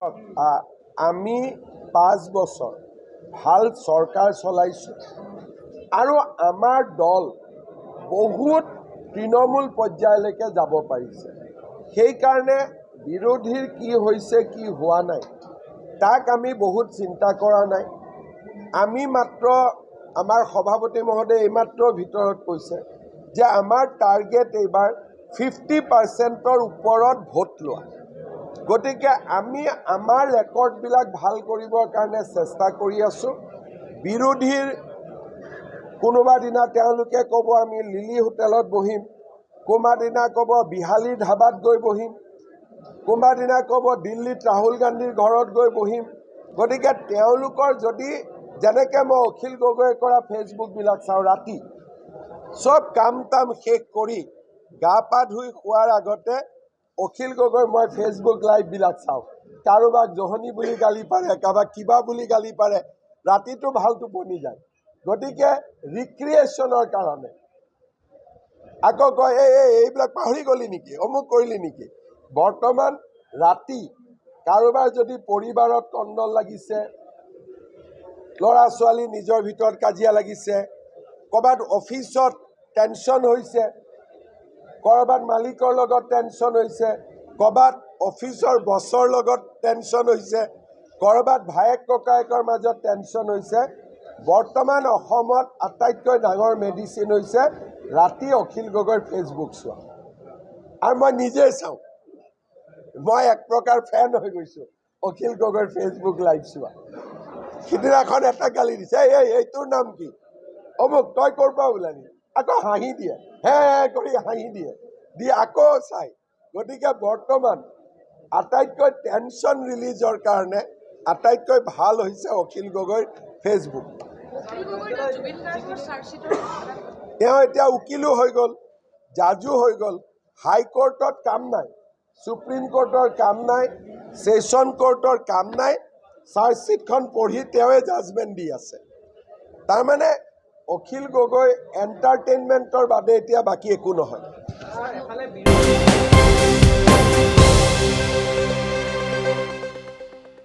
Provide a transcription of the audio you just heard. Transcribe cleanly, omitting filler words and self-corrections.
আমি 5 বছৰ ভাল চৰকাৰ চলাইছোঁ আৰু আমাৰ দল বহুত তৃণমূল পৰ্যায়লৈকে যাব পাৰিছে। সেইকাৰণে বিৰোধীৰ কি হৈছে কি হোৱা নাই তাক আমি বহুত চিন্তা কৰা নাই। আমি মাত্ৰ আমাৰ সভাপতি মহোদয়ে এইমাত্ৰ ভিতৰত কৈছে যে আমাৰ টাৰ্গেট এইবাৰ 50%ৰ ওপৰত ভোট লোৱা। গতিকে আমি আমাৰ ৰেকৰ্ডবিলাক ভাল কৰিবৰ কাৰণে চেষ্টা কৰি আছোঁ। বিৰোধীৰ কোনোবা দিনা তেওঁলোকে ক'ব আমি লিলি হোটেলত বহিম, কোনোবা দিনা ক'ব বিহালীৰ ধাবাত গৈ বহিম, কোনোবা দিনা ক'ব দিল্লীত ৰাহুল গান্ধীৰ ঘৰত গৈ বহিম। গতিকে তেওঁলোকৰ যদি যেনেকৈ মই অখিল গগৈয়ে কৰা ফেচবুকবিলাক চাওঁ, ৰাতি চব কাম তাম শেষ কৰি গা পা ধুই শোৱাৰ আগতে অখিল গগৈ মই ফেচবুক লাইভবিলাক চাওঁ। কাৰোবাক জহনী বুলি গালি পাৰে, কাৰোবাক কিবা বুলি গালি পাৰে, ৰাতিটো ভাল টোপনি যায়। গতিকে ৰিক্ৰিয়েশ্যনৰ কাৰণে আকৌ কয় এইবিলাক পাহৰি গ'লি নেকি, অমুক কৰিলি নেকি। বৰ্তমান ৰাতি কাৰোবাৰ যদি পৰিবাৰত কণ্ডল লাগিছে, ল'ৰা ছোৱালী নিজৰ ভিতৰত কাজিয়া লাগিছে, ক'ৰবাত অফিচত টেনশ্যন হৈছে, ক'ৰবাত মালিকৰ লগত টেনশ্যন হৈছে, ক'ৰবাত অফিচৰ বছৰ লগত টেনশ্যন হৈছে, ক'ৰবাত ভায়েক ককায়েকৰ মাজত টেনশ্যন হৈছে। বৰ্তমান অসমত আটাইতকৈ ডাঙৰ মেডিচিন হৈছে ৰাতি অখিল গগৈৰ ফেচবুক চোৱা। আৰু মই নিজে চাওঁ, মই এক প্ৰকাৰ ফেন হৈ গৈছোঁ অখিল গগৈৰ ফেচবুক লাইভ চোৱা। সিদিনাখন এটা গালি দিছে, এই তোৰ নাম কি, অমুক, তই ক'ৰ পৰা ওলালি, আকৌ হাঁহি দিয়ে, হে কৰি হাঁহি দিয়ে, দি আকৌ চাই। গতিকে বৰ্তমান আটাইতকৈ টেনশ্যন ৰিলিজৰ কাৰণে আটাইতকৈ ভাল হৈছে অখিল গগৈৰ ফেচবুক। তেওঁ এতিয়া উকিলো হৈ গ'ল, জাজো হৈ গ'ল। হাইকোৰ্টত কাম নাই, সুপ্ৰিম কোৰ্টৰ কাম নাই, ছেছন কোৰ্টৰ কাম নাই। চাৰ্জশ্বিটখন পঢ়ি তেওঁৱে জাজমেণ্ট দি আছে। তাৰমানে অখিল গগৈ এণ্টাৰটেইনমেণ্টৰ বাদে এতিয়া বাকী একো নহয়।